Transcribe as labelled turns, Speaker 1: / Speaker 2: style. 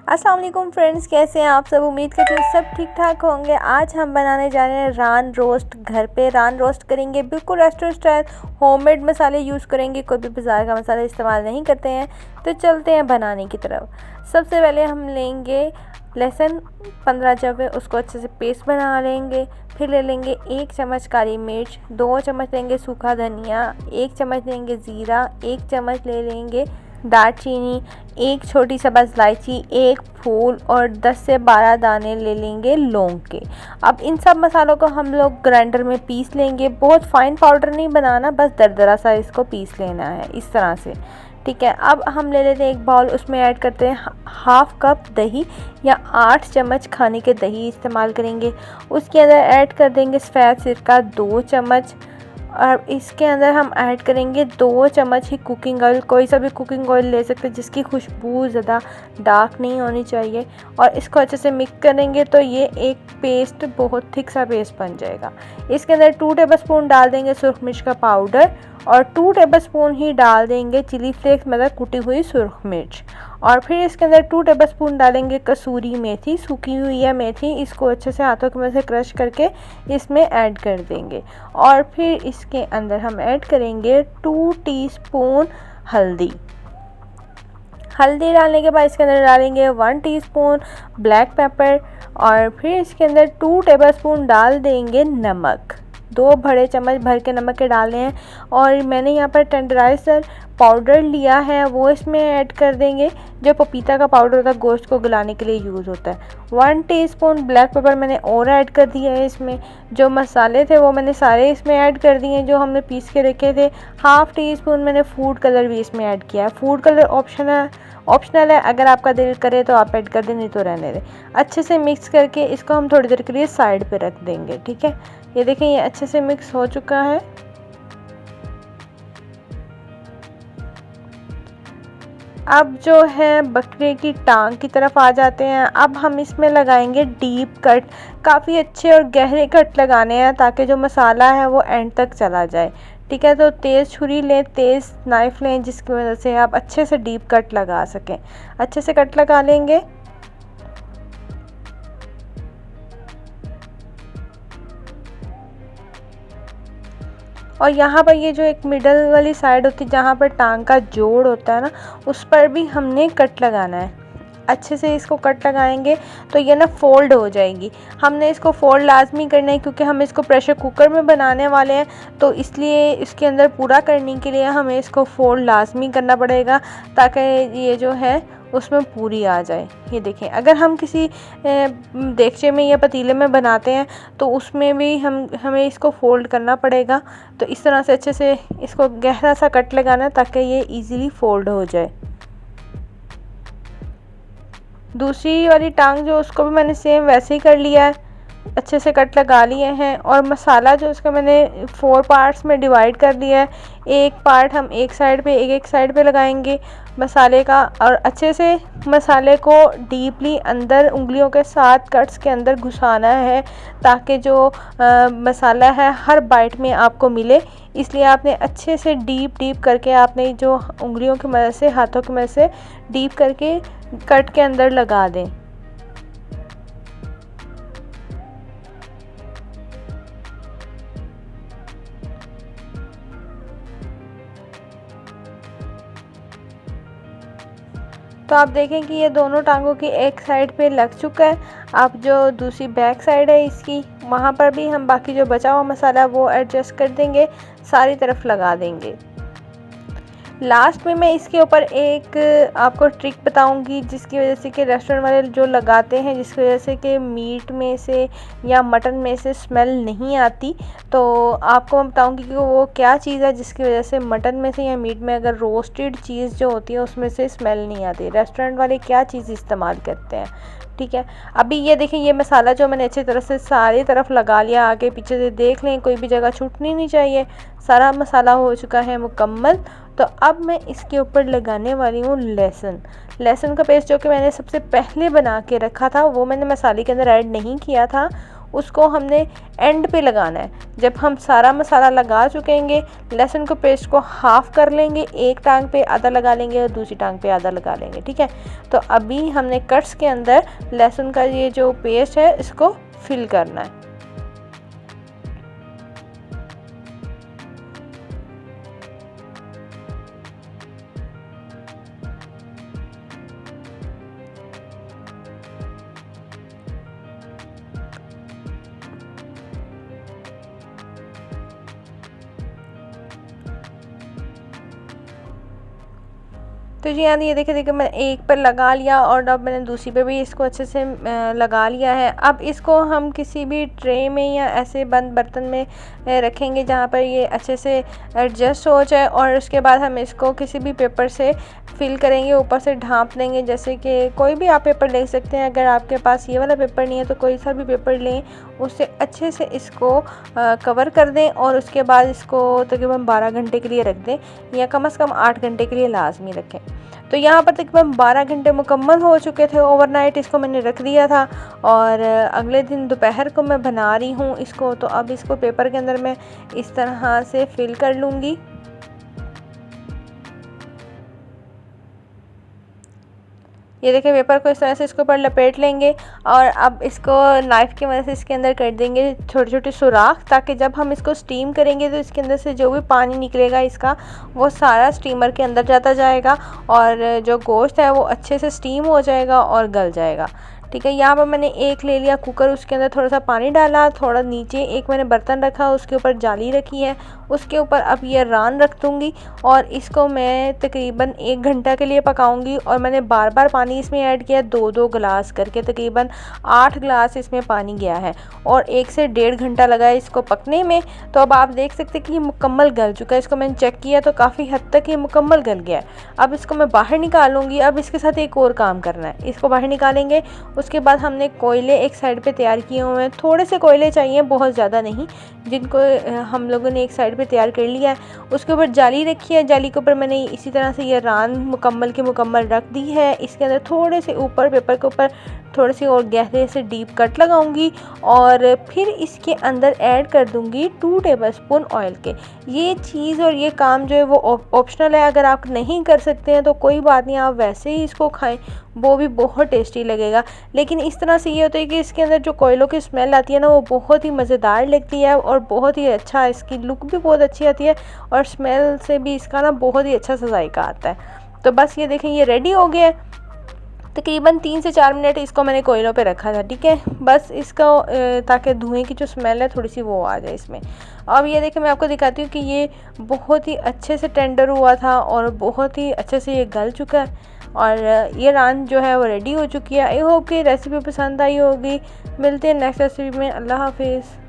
Speaker 1: अस्सलाम वालेकुम फ्रेंड्स, कैसे हैं आप सब। उम्मीद करती हूँ सब ठीक ठाक होंगे। आज हम बनाने जा रहे हैं रान रोस्ट। घर पे रान रोस्ट करेंगे, बिल्कुल रेस्टोरेंट स्टाइल। होममेड मसाले यूज़ करेंगे, कोई भी बाज़ार का मसाला इस्तेमाल नहीं करते हैं। तो चलते हैं बनाने की तरफ। सबसे पहले हम लेंगे लहसुन 15 जब, उसको अच्छे से पेस्ट बना लेंगे। फिर ले लेंगे 1 चम्मच काली मिर्च, 2 चम्मच लेंगे सूखा धनिया, 1 चम्मच लेंगे ज़ीरा, 1 चम्मच ले लेंगे दालचीनी, 1 छोटी सब्ज़ इलायची, 1 फूल और 10 से 12 दाने ले लेंगे लौंग के। अब इन सब मसालों को हम लोग ग्राइंडर में पीस लेंगे। बहुत फाइन पाउडर नहीं बनाना, बस दरदरा सा इसको पीस लेना है इस तरह से, ठीक है। अब हम ले लेते हैं एक बाउल, उसमें ऐड करते हैं हाफ़ कप दही या 8 चम्मच खाने के दही इस्तेमाल करेंगे। उसके अंदर ऐड कर देंगे सफ़ेद सिरका 2 चम्मच, और इसके अंदर हम ऐड करेंगे 2 चम्मच ही कुकिंग ऑयल। कोई सा भी कुकिंग ऑयल ले सकते हैं जिसकी खुशबू ज़्यादा डार्क नहीं होनी चाहिए। और इसको अच्छे से मिक्स करेंगे तो ये एक पेस्ट, बहुत थिक सा पेस्ट बन जाएगा। इसके अंदर 2 टेबलस्पून डाल देंगे सुरख मिर्च का पाउडर, और 2 टेबलस्पून ही डाल देंगे चिली फ्लेक्स, मतलब कुटी हुई सुरख मिर्च। और फिर इसके अंदर 2 टेबलस्पून डालेंगे कसूरी मेथी, सूखी हुई है मेथी। इसको अच्छे से हाथों की मदद से क्रश करके इसमें ऐड कर देंगे। और फिर इसके अंदर हम ऐड करेंगे 2 टीस्पून हल्दी। हल्दी डालने के बाद इसके अंदर डालेंगे 1 टीस्पून ब्लैक पेपर, और फिर इसके अंदर 2 टेबलस्पून डाल देंगे नमक। 2 बड़े चम्मच भर के नमक के डालने हैं। और मैंने यहाँ पर टेंडराइज़र पाउडर लिया है, वो इसमें ऐड कर देंगे, जो पपीता का पाउडर होता है, गोश्त को गलाने के लिए यूज़ होता है। 1 टीस्पून ब्लैक पेपर मैंने और ऐड कर दिया है इसमें। जो मसाले थे वो मैंने सारे इसमें ऐड कर दिए हैं जो हमने पीस के रखे थे। हाफ़ टीस्पून मैंने फूड कलर भी इसमें ऐड किया है। फूड कलर ऑप्शनल है, अगर आपका दिल करे तो आप ऐड कर दें, नहीं तो रहने दें। अच्छे से मिक्स करके इसको हम थोड़ी देर के लिए साइड पे रख देंगे, ठीक है। ये देखें, ये अच्छे से मिक्स हो चुका है। अब जो है बकरे की टांग की तरफ आ जाते हैं। अब हम इसमें लगाएंगे डीप कट। काफ़ी अच्छे और गहरे कट लगाने हैं ताकि जो मसाला है वो एंड तक चला जाए, ठीक है। तो तेज़ छुरी लें, तेज़ नाइफ़ लें, जिसकी वजह से आप अच्छे से डीप कट लगा सकें। अच्छे से कट लगा लेंगे। और यहाँ पर ये जो एक मिडल वाली साइड होती है जहाँ पर टांग का जोड़ होता है ना, उस पर भी हमने कट लगाना है। अच्छे से इसको कट लगाएंगे तो ये ना फोल्ड हो जाएगी। हमने इसको फोल्ड लाजमी करना है क्योंकि हम इसको प्रेशर कुकर में बनाने वाले हैं, तो इसलिए इसके अंदर पूरा करने के लिए हमें इसको फोल्ड लाजमी करना पड़ेगा ताकि ये जो है उसमें पूरी आ जाए। ये देखें, अगर हम किसी देगचे में या पतीले में बनाते हैं तो उसमें भी हमें इसको फ़ोल्ड करना पड़ेगा। तो इस तरह से अच्छे से इसको गहरा सा कट लगाना ताकि ये इजीली फ़ोल्ड हो जाए। दूसरी वाली टांग जो, उसको भी मैंने सेम वैसे ही कर लिया है, अच्छे से कट लगा लिए हैं। और मसाला जो इसका मैंने 4 पार्ट्स में डिवाइड कर दिया है। एक पार्ट हम एक साइड पे, एक साइड पे लगाएंगे मसाले का, और अच्छे से मसाले को डीपली अंदर उंगलियों के साथ कट्स के अंदर घुसाना है ताकि जो मसाला है हर बाइट में आपको मिले। इसलिए आपने अच्छे से डीप करके आपने जो उंगलियों की मदद से, हाथों की मदद से डीप करके कट के अंदर लगा दें। तो आप देखें कि ये दोनों टांगों की एक साइड पे लग चुका है। अब जो दूसरी बैक साइड है इसकी, वहाँ पर भी हम बाकी जो बचा हुआ मसाला वो एडजस्ट कर देंगे, सारी तरफ लगा देंगे। लास्ट में मैं इसके ऊपर एक आपको ट्रिक बताऊंगी जिसकी वजह से कि रेस्टोरेंट वाले जो लगाते हैं, जिसकी वजह से कि मीट में से या मटन में से स्मेल नहीं आती। तो आपको मैं बताऊंगी कि वो क्या चीज़ है जिसकी वजह से मटन में से या मीट में अगर रोस्टेड चीज़ जो होती है उसमें से स्मेल नहीं आती। रेस्टोरेंट वाले क्या चीज़ इस्तेमाल करते हैं, ठीक है। अभी ये देखें, ये मसाला जो मैंने अच्छी तरह से सारी तरफ लगा लिया, आगे पीछे से देख लें, कोई भी जगह छूटनी नहीं चाहिए। सारा मसाला हो चुका है मुकम्मल। तो अब मैं इसके ऊपर लगाने वाली हूँ लहसुन का पेस्ट, जो कि मैंने सबसे पहले बना के रखा था, वो मैंने मसाले के अंदर ऐड नहीं किया था। उसको हमने एंड पे लगाना है। जब हम सारा मसाला लगा चुकेंगे, लहसुन को पेस्ट को हाफ़ कर लेंगे, एक टांग पे आधा लगा लेंगे और दूसरी टांग पे आधा लगा लेंगे, ठीक है। तो अभी हमने कट्स के अंदर लहसुन का ये जो पेस्ट है इसको फिल करना है। तो जी हाँ, ये देखिए मैं एक पर लगा लिया और अब मैंने दूसरी पे भी इसको अच्छे से लगा लिया है। अब इसको हम किसी भी ट्रे में या ऐसे बंद बर्तन में रखेंगे जहाँ पर ये अच्छे से एडजस्ट हो जाए, और उसके बाद हम इसको किसी भी पेपर से फिल करेंगे, ऊपर से ढाँप देंगे। जैसे कि कोई भी आप पेपर ले सकते हैं, अगर आपके पास ये वाला पेपर नहीं है तो कोई सा भी पेपर लें, उससे अच्छे से इसको कवर कर दें और उसके बाद इसको तकरीबन 12 घंटे के लिए रख दें, या कम से कम 8 घंटे के लिए लाजमी रखें। तो यहाँ पर तकरीबन 12 घंटे मुकम्मल हो चुके थे। ओवरनाइट इसको मैंने रख दिया था और अगले दिन दोपहर को मैं बना रही हूँ इसको। तो अब इसको पेपर के अंदर मैं इस तरह से फिल कर लूँगी। ये देखिए पेपर को इस तरह से इसके ऊपर लपेट लेंगे और अब इसको नाइफ़ की मदद से इसके अंदर कर देंगे छोटे छोटे सुराख, ताकि जब हम इसको स्टीम करेंगे तो इसके अंदर से जो भी पानी निकलेगा इसका, वो सारा स्टीमर के अंदर जाता जाएगा और जो गोश्त है वो अच्छे से स्टीम हो जाएगा और गल जाएगा, ठीक है। यहाँ पर मैंने एक ले लिया कुकर, उसके अंदर थोड़ा सा पानी डाला, थोड़ा नीचे एक मैंने बर्तन रखा, उसके ऊपर जाली रखी है, उसके ऊपर अब ये रान रख दूँगी और इसको मैं तकरीबन 1 घंटा के लिए पकाऊंगी। और मैंने बार बार पानी इसमें ऐड किया, 2-2 गिलास करके तकरीबन 8 गिलास इसमें पानी गया है और 1 से 1.5 घंटा लगा है इसको पकने में। तो अब आप देख सकते हैं कि ये मुकम्मल गल चुका है। इसको मैंने चेक किया तो काफ़ी हद तक ये मुकम्मल गल गया है। अब इसको मैं बाहर निकालूंगी। अब इसके साथ एक और काम करना है, इसको बाहर निकालेंगे। उसके बाद हमने कोयले एक साइड पे तैयार किए हुए हैं, थोड़े से कोयले चाहिए, बहुत ज़्यादा नहीं, जिनको हम लोगों ने एक साइड पे तैयार कर लिया है। उसके ऊपर जाली रखी है, जाली के ऊपर मैंने इसी तरह से ये रान मुकम्मल की मुकम्मल रख दी है। इसके अंदर थोड़े से ऊपर पेपर के ऊपर थोड़ी सी और गहरे से डीप कट लगाऊंगी और फिर इसके अंदर ऐड कर दूंगी 2 टेबलस्पून ऑयल के। ये चीज़ और ये काम जो है वो ऑप्शनल है, अगर आप नहीं कर सकते हैं तो कोई बात नहीं, आप वैसे ही इसको खाएं, वो भी बहुत टेस्टी लगेगा। लेकिन इस तरह से ये होता है कि इसके अंदर जो कोयलों की स्मेल आती है ना, वो बहुत ही मज़ेदार लगती है और बहुत ही अच्छा, इसकी लुक भी बहुत अच्छी आती है और स्मेल से भी इसका ना बहुत ही अच्छा सा जायका आता है। तो बस ये देखें, ये रेडी हो गया है। तकरीबन 3 से 4 मिनट इसको मैंने कोयलों पे रखा था, ठीक है, बस इसका ताकि धुएं की जो स्मेल है थोड़ी सी वो आ जाए इसमें। अब ये देखें, मैं आपको दिखाती हूँ कि ये बहुत ही अच्छे से टेंडर हुआ था और बहुत ही अच्छे से ये गल चुका है और ये रान जो है वो रेडी हो चुकी है। आई होप कि रेसिपी पसंद आई होगी। मिलते हैं नेक्स्ट रेसिपी में। अल्लाह हाफिज़।